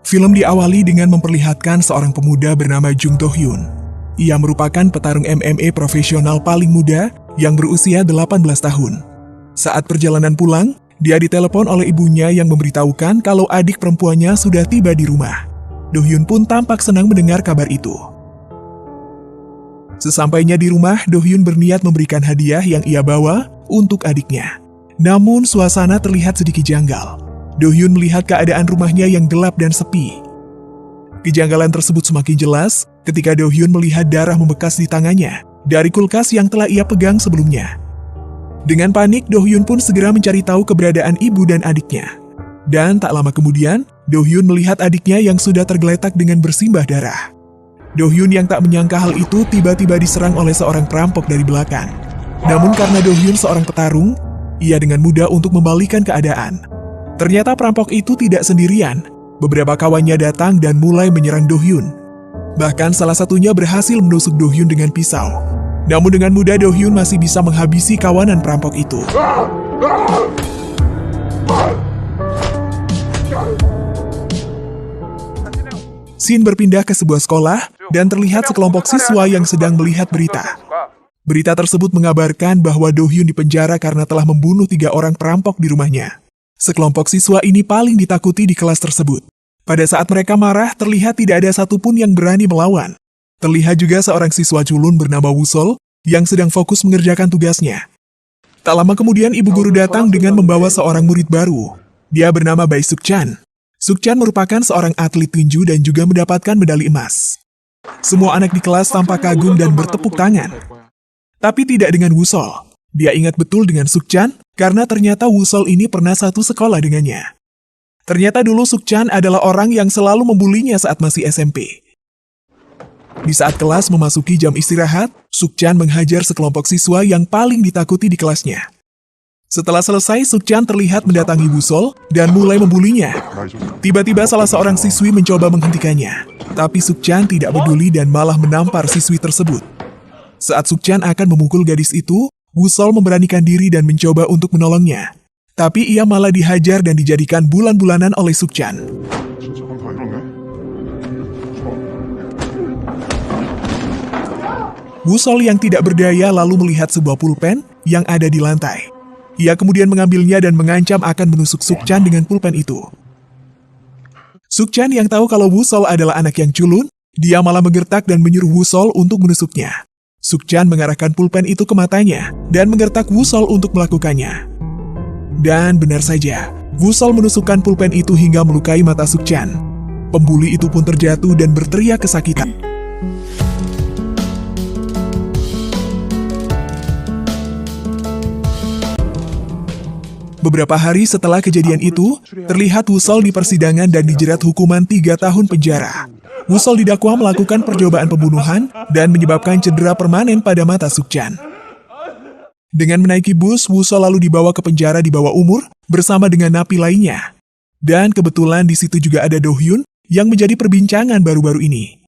Film diawali dengan memperlihatkan seorang pemuda bernama Jung Do Hyun. Ia merupakan petarung MMA profesional paling muda yang berusia 18 tahun. Saat perjalanan pulang, dia ditelepon oleh ibunya yang memberitahukan kalau adik perempuannya sudah tiba di rumah. Do Hyun pun tampak senang mendengar kabar itu. Sesampainya di rumah, Do Hyun berniat memberikan hadiah yang ia bawa untuk adiknya. Namun suasana terlihat sedikit janggal. Do Hyun melihat keadaan rumahnya yang gelap dan sepi. Kejanggalan tersebut semakin jelas ketika Do Hyun melihat darah membekas di tangannya dari kulkas yang telah ia pegang sebelumnya. Dengan panik, Do Hyun pun segera mencari tahu keberadaan ibu dan adiknya. Dan tak lama kemudian, Do Hyun melihat adiknya yang sudah tergeletak dengan bersimbah darah. Do Hyun yang tak menyangka hal itu tiba-tiba diserang oleh seorang perampok dari belakang. Namun karena Do Hyun seorang petarung, ia dengan mudah untuk membalikan keadaan. Ternyata perampok itu tidak sendirian. Beberapa kawannya datang dan mulai menyerang Do Hyun. Bahkan salah satunya berhasil menusuk Do Hyun dengan pisau. Namun dengan mudah Do Hyun masih bisa menghabisi kawanan perampok itu. Scene berpindah ke sebuah sekolah dan terlihat sekelompok siswa yang sedang melihat berita. Berita tersebut mengabarkan bahwa Do Hyun dipenjara karena telah membunuh 3 orang perampok di rumahnya. Sekelompok siswa ini paling ditakuti di kelas tersebut. Pada saat mereka marah, terlihat tidak ada satupun yang berani melawan. Terlihat juga seorang siswa culun bernama Woo-sol yang sedang fokus mengerjakan tugasnya. Tak lama kemudian ibu guru datang dengan membawa seorang murid baru. Dia bernama Bae Suk-chan. Suk-chan merupakan seorang atlet tinju dan juga mendapatkan medali emas. Semua anak di kelas tampak kagum dan bertepuk tangan. Tapi tidak dengan Woo-sol. Dia ingat betul dengan Suk-chan karena ternyata Woo-sol ini pernah satu sekolah dengannya. Ternyata dulu Suk-chan adalah orang yang selalu membulinya saat masih SMP. Di saat kelas memasuki jam istirahat, Suk-chan menghajar sekelompok siswa yang paling ditakuti di kelasnya. Setelah selesai, Suk-chan terlihat mendatangi Woo-sol dan mulai membulinya. Tiba-tiba salah seorang siswi mencoba menghentikannya, tapi Suk-chan tidak peduli dan malah menampar siswi tersebut. Saat Suk-chan akan memukul gadis itu, Woo-sol memberanikan diri dan mencoba untuk menolongnya. Tapi ia malah dihajar dan dijadikan bulan-bulanan oleh Suk-chan. Woo-sol yang tidak berdaya lalu melihat sebuah pulpen yang ada di lantai. Ia kemudian mengambilnya dan mengancam akan menusuk Suk-chan dengan pulpen itu. Suk-chan yang tahu kalau Woo-sol adalah anak yang culun, dia malah menggertak dan menyuruh Woo-sol untuk menusuknya. Suk-chan mengarahkan pulpen itu ke matanya dan menggertak Woo-sol untuk melakukannya. Dan benar saja, Woo-sol menusukkan pulpen itu hingga melukai mata Suk-chan. Pembuli itu pun terjatuh dan berteriak kesakitan. Beberapa hari setelah kejadian itu, terlihat Woo-sol di persidangan dan dijerat hukuman 3 tahun penjara. Woo-sol didakwa melakukan percobaan pembunuhan dan menyebabkan cedera permanen pada mata Suk-chan. Dengan menaiki bus, Woo-sol lalu dibawa ke penjara di bawah umur bersama dengan napi lainnya. Dan kebetulan di situ juga ada Do Hyun yang menjadi perbincangan baru-baru ini.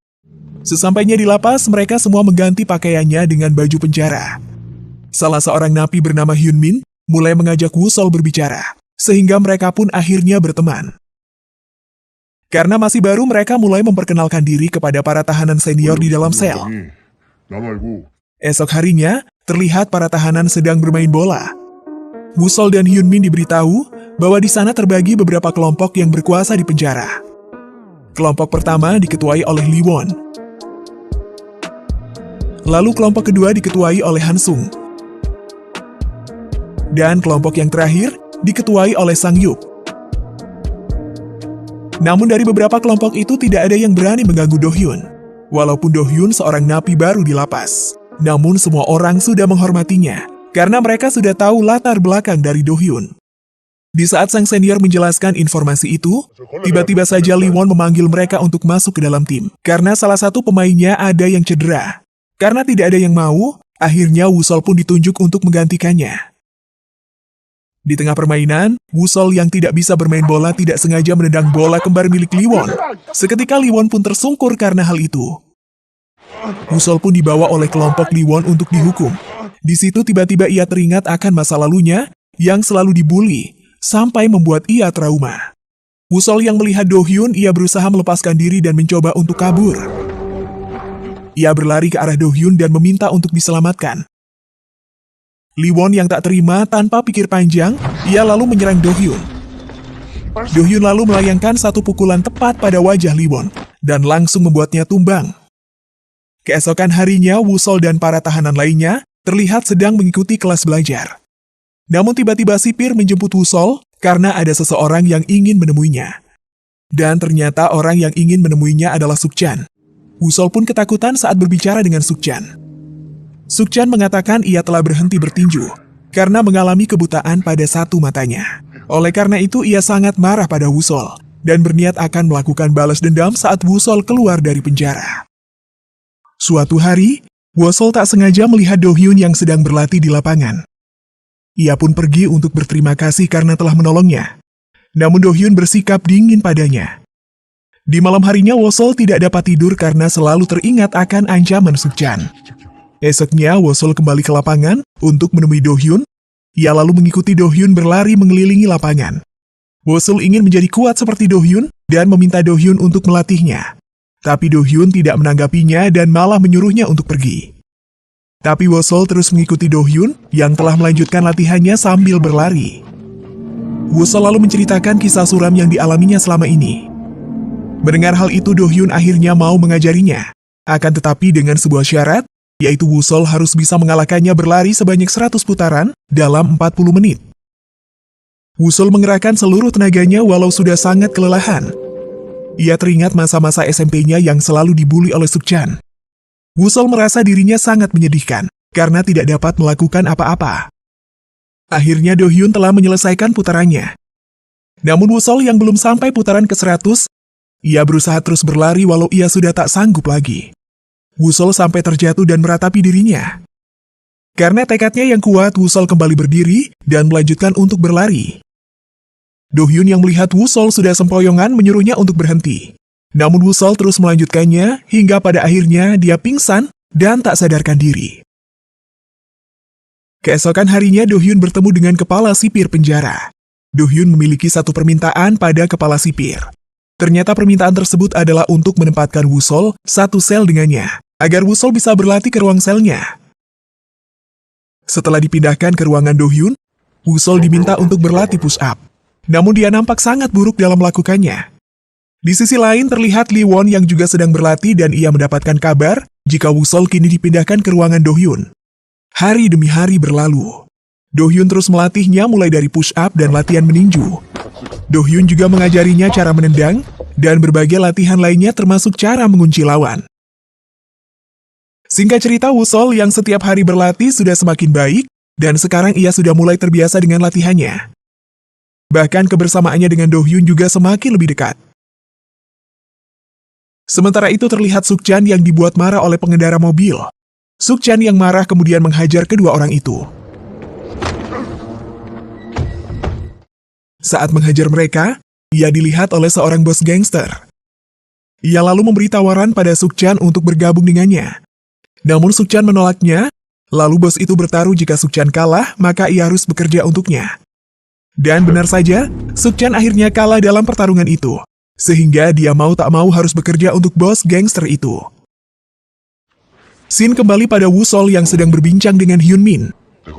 Sesampainya di lapas, mereka semua mengganti pakaiannya dengan baju penjara. Salah seorang napi bernama Hyun Min mulai mengajak Woo-sol berbicara, sehingga mereka pun akhirnya berteman. Karena masih baru, mereka mulai memperkenalkan diri kepada para tahanan senior di dalam sel. Esok harinya, terlihat para tahanan sedang bermain bola. Woo-sol dan Hyun Min diberitahu bahwa di sana terbagi beberapa kelompok yang berkuasa di penjara. Kelompok pertama diketuai oleh Lee Won. Lalu kelompok kedua diketuai oleh Han Sung. Dan kelompok yang terakhir diketuai oleh Sang Yuk. Namun dari beberapa kelompok itu tidak ada yang berani mengganggu Do Hyun. Walaupun Do Hyun seorang napi baru di lapas, namun semua orang sudah menghormatinya karena mereka sudah tahu latar belakang dari Do Hyun. Di saat sang senior menjelaskan informasi itu, tiba-tiba saja Lee Won memanggil mereka untuk masuk ke dalam tim karena salah satu pemainnya ada yang cedera. Karena tidak ada yang mau, akhirnya Woo-sol pun ditunjuk untuk menggantikannya. Di tengah permainan, Woo-sol yang tidak bisa bermain bola tidak sengaja menendang bola kembar milik Lee Won. Seketika Lee Won pun tersungkur karena hal itu. Woo-sol pun dibawa oleh kelompok Lee Won untuk dihukum. Di situ tiba-tiba ia teringat akan masa lalunya yang selalu dibully, sampai membuat ia trauma. Wusol yang melihat Do Hyun, ia berusaha melepaskan diri dan mencoba untuk kabur. Ia berlari ke arah Do Hyun dan meminta untuk diselamatkan. Lee Won yang tak terima, tanpa pikir panjang, ia lalu menyerang Do Hyun. Do Hyun lalu melayangkan satu pukulan tepat pada wajah Lee Won dan langsung membuatnya tumbang. Keesokan harinya, Wusol dan para tahanan lainnya terlihat sedang mengikuti kelas belajar. Namun tiba-tiba sipir menjemput Wusol karena ada seseorang yang ingin menemuinya. Dan ternyata orang yang ingin menemuinya adalah Sukchan. Wusol pun ketakutan saat berbicara dengan Sukchan. Sukchan mengatakan ia telah berhenti bertinju karena mengalami kebutaan pada satu matanya. Oleh karena itu ia sangat marah pada Wusol dan berniat akan melakukan balas dendam saat Wusol keluar dari penjara. Suatu hari, Wusol tak sengaja melihat Do Hyun yang sedang berlatih di lapangan. Ia pun pergi untuk berterima kasih karena telah menolongnya. Namun Do Hyun bersikap dingin padanya. Di malam harinya Wusol tidak dapat tidur karena selalu teringat akan ancaman Sukchan. Esoknya Wusol kembali ke lapangan untuk menemui Do Hyun. Ia lalu mengikuti Do Hyun berlari mengelilingi lapangan. Wusol ingin menjadi kuat seperti Do Hyun dan meminta Do Hyun untuk melatihnya. Tapi Do Hyun tidak menanggapinya dan malah menyuruhnya untuk pergi. Tapi Wusol terus mengikuti Do Hyun yang telah melanjutkan latihannya sambil berlari. Wusol lalu menceritakan kisah suram yang dialaminya selama ini. Mendengar hal itu, Do Hyun akhirnya mau mengajarinya. Akan tetapi dengan sebuah syarat, yaitu Wusol harus bisa mengalahkannya berlari sebanyak 100 putaran dalam 40 menit. Wusol mengerahkan seluruh tenaganya walau sudah sangat kelelahan. Ia teringat masa-masa SMP-nya yang selalu dibully oleh Sukchan. Wusol merasa dirinya sangat menyedihkan karena tidak dapat melakukan apa-apa. Akhirnya Do Hyun telah menyelesaikan putarannya. Namun Wusol yang belum sampai putaran ke-100, ia berusaha terus berlari walau ia sudah tak sanggup lagi. Wusol sampai terjatuh dan meratapi dirinya. Karena tekadnya yang kuat, Wusol kembali berdiri dan melanjutkan untuk berlari. Do Hyun yang melihat Wusol sudah sempoyongan menyuruhnya untuk berhenti. Namun Wusol terus melanjutkannya hingga pada akhirnya dia pingsan dan tak sadarkan diri. Keesokan harinya Do Hyun bertemu dengan kepala sipir penjara. Do Hyun memiliki satu permintaan pada kepala sipir. Ternyata permintaan tersebut adalah untuk menempatkan Wusol satu sel dengannya, agar Wusol bisa berlatih ke ruang selnya. Setelah dipindahkan ke ruangan Do Hyun, Wusol diminta untuk berlatih push up. Namun dia nampak sangat buruk dalam melakukannya. Di sisi lain terlihat Lee Won yang juga sedang berlatih dan ia mendapatkan kabar jika Wusol kini dipindahkan ke ruangan Do Hyun. Hari demi hari berlalu. Do Hyun terus melatihnya mulai dari push up dan latihan meninju. Do Hyun juga mengajarinya cara menendang dan berbagai latihan lainnya termasuk cara mengunci lawan. Singkat cerita, Wusol yang setiap hari berlatih sudah semakin baik dan sekarang ia sudah mulai terbiasa dengan latihannya. Bahkan kebersamaannya dengan Do Hyun juga semakin lebih dekat. Sementara itu terlihat Sukchan yang dibuat marah oleh pengendara mobil. Sukchan yang marah kemudian menghajar kedua orang itu. Saat menghajar mereka, ia dilihat oleh seorang bos gangster. Ia lalu memberi tawaran pada Sukchan untuk bergabung dengannya. Namun Sukchan menolaknya, lalu bos itu bertaruh jika Sukchan kalah, maka ia harus bekerja untuknya. Dan benar saja, Sukchan akhirnya kalah dalam pertarungan itu. Sehingga dia mau tak mau harus bekerja untuk bos gangster itu. Scene kembali pada Wusol yang sedang berbincang dengan Hyun Min.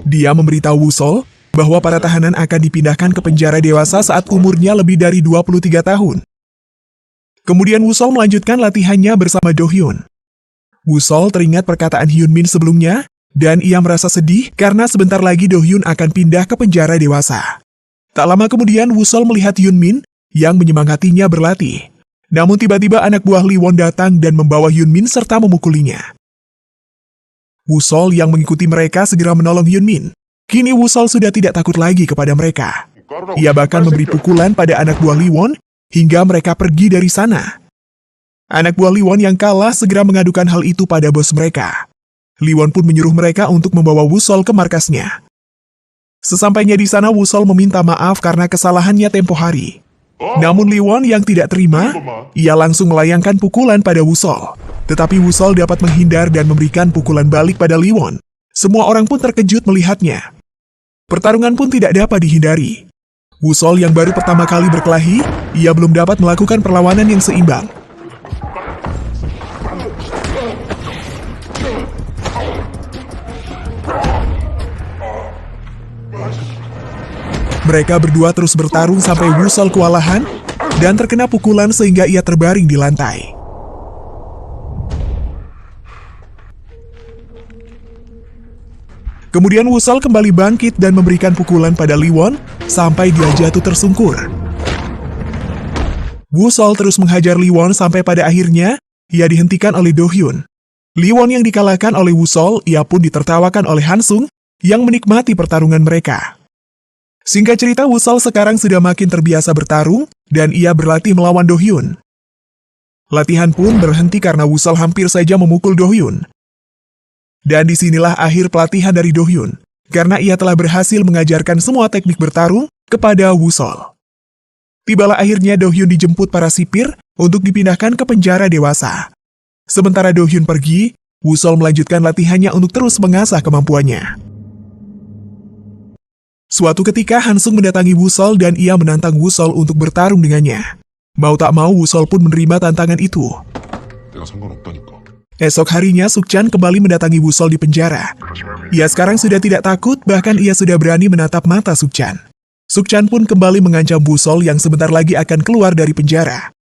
Dia memberitahu Wusol bahwa para tahanan akan dipindahkan ke penjara dewasa saat umurnya lebih dari 23 tahun. Kemudian Wusol melanjutkan latihannya bersama Do Hyun. Wusol teringat perkataan Hyun Min sebelumnya, dan ia merasa sedih karena sebentar lagi Do Hyun akan pindah ke penjara dewasa. Tak lama kemudian Wusol melihat Hyun Min yang menyemangatinya berlatih. Namun tiba-tiba anak buah Lee Won datang dan membawa Hyun Min serta memukulinya. Wusol yang mengikuti mereka segera menolong Hyun Min. Kini Wusol sudah tidak takut lagi kepada mereka. Ia bahkan memberi pukulan pada anak buah Lee Won hingga mereka pergi dari sana. Anak buah Lee Won yang kalah segera mengadukan hal itu pada bos mereka. Lee Won pun menyuruh mereka untuk membawa Wusol ke markasnya. Sesampainya di sana, Wusol meminta maaf karena kesalahannya tempo hari. Namun Lee Won yang tidak terima, ia langsung melayangkan pukulan pada Wusol. Tetapi Wusol dapat menghindar dan memberikan pukulan balik pada Lee Won. Semua orang pun terkejut melihatnya. Pertarungan pun tidak dapat dihindari. Wusol yang baru pertama kali berkelahi, ia belum dapat melakukan perlawanan yang seimbang. Mereka berdua terus bertarung sampai Wusol kewalahan dan terkena pukulan sehingga ia terbaring di lantai. Kemudian Wusol kembali bangkit dan memberikan pukulan pada Liwon sampai dia jatuh tersungkur. Wusol terus menghajar Liwon sampai pada akhirnya ia dihentikan oleh Do Hyun. Liwon yang dikalahkan oleh Wusol, ia pun ditertawakan oleh Hansung yang menikmati pertarungan mereka. Singkat cerita, Wusol sekarang sudah makin terbiasa bertarung dan ia berlatih melawan Do Hyun. Latihan pun berhenti karena Wusol hampir saja memukul Do Hyun. Dan disinilah akhir pelatihan dari Do Hyun, karena ia telah berhasil mengajarkan semua teknik bertarung kepada Wusol. Tibalah akhirnya Do Hyun dijemput para sipir untuk dipindahkan ke penjara dewasa. Sementara Do Hyun pergi, Wusol melanjutkan latihannya untuk terus mengasah kemampuannya. Suatu ketika Hansung mendatangi Wusol dan ia menantang Wusol untuk bertarung dengannya. Mau tak mau Wusol pun menerima tantangan itu. Esok harinya Sukchan kembali mendatangi Wusol di penjara. Ia sekarang sudah tidak takut, bahkan ia sudah berani menatap mata Sukchan. Sukchan pun kembali mengancam Wusol yang sebentar lagi akan keluar dari penjara.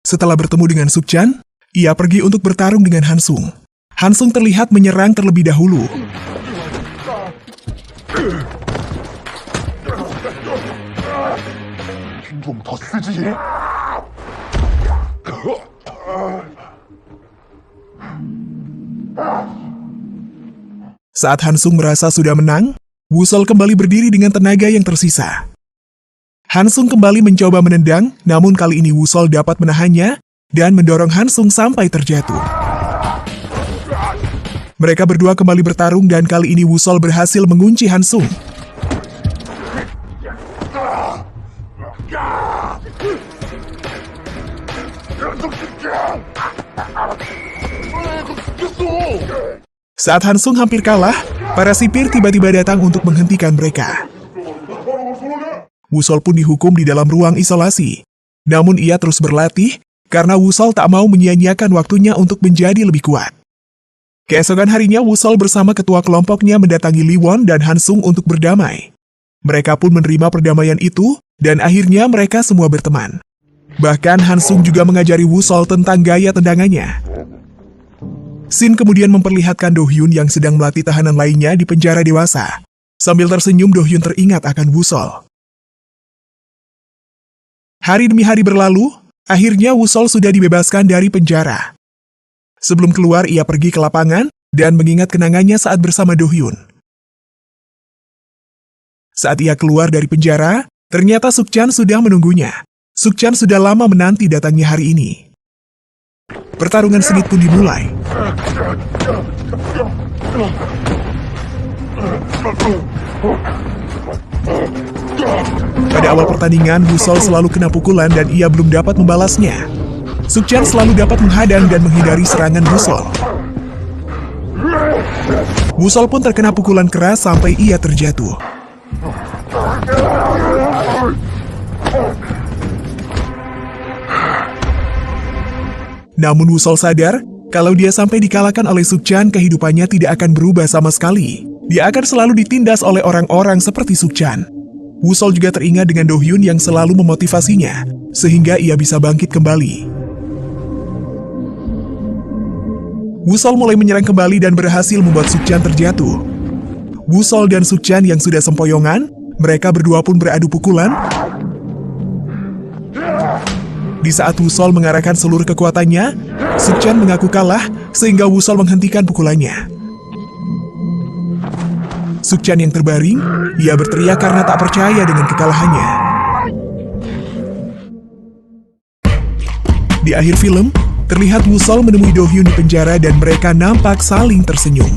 Setelah bertemu dengan Sukchan, ia pergi untuk bertarung dengan Hansung. Hansung terlihat menyerang terlebih dahulu. Saat Hansung merasa sudah menang, Wusol kembali berdiri dengan tenaga yang tersisa. Hansung kembali mencoba menendang, namun kali ini Wusol dapat menahannya dan mendorong Hansung sampai terjatuh. Mereka berdua kembali bertarung dan kali ini Wusol berhasil mengunci Hansung. Saat Hansung hampir kalah, para sipir tiba-tiba datang untuk menghentikan mereka. Wusol pun dihukum di dalam ruang isolasi. Namun ia terus berlatih, karena Wusol tak mau menyia-nyiakan waktunya untuk menjadi lebih kuat. Keesokan harinya Wusol bersama ketua kelompoknya mendatangi Liwon dan Hansung untuk berdamai. Mereka pun menerima perdamaian itu, dan akhirnya mereka semua berteman. Bahkan Hansung juga mengajari Wusol tentang gaya tendangannya. Shin kemudian memperlihatkan Do Hyun yang sedang melatih tahanan lainnya di penjara dewasa. Sambil tersenyum, Do Hyun teringat akan Wusol. Hari demi hari berlalu, akhirnya Wusol sudah dibebaskan dari penjara. Sebelum keluar, ia pergi ke lapangan dan mengingat kenangannya saat bersama Do Hyun. Saat ia keluar dari penjara, ternyata Sukchan sudah menunggunya. Sukchan sudah lama menanti datangnya hari ini. Pertarungan sengit pun dimulai. Pada awal pertandingan, Wusol selalu kena pukulan dan ia belum dapat membalasnya. Sukchan selalu dapat menghadang dan menghindari serangan Wusol. Wusol pun terkena pukulan keras sampai ia terjatuh. Namun Wusol sadar, kalau dia sampai dikalahkan oleh Sukchan, kehidupannya tidak akan berubah sama sekali. Dia akan selalu ditindas oleh orang-orang seperti Sukchan. Wusol juga teringat dengan Do Hyun yang selalu memotivasinya, sehingga ia bisa bangkit kembali. Wusol mulai menyerang kembali dan berhasil membuat Sukchan terjatuh. Wusol dan Sukchan yang sudah sempoyongan, mereka berdua pun beradu pukulan. Di saat Wusol mengarahkan seluruh kekuatannya, Sukchan mengaku kalah sehingga Wusol menghentikan pukulannya. Sukchan yang terbaring, ia berteriak karena tak percaya dengan kekalahannya. Di akhir film, terlihat Wusol menemui Do Hyun di penjara dan mereka nampak saling tersenyum.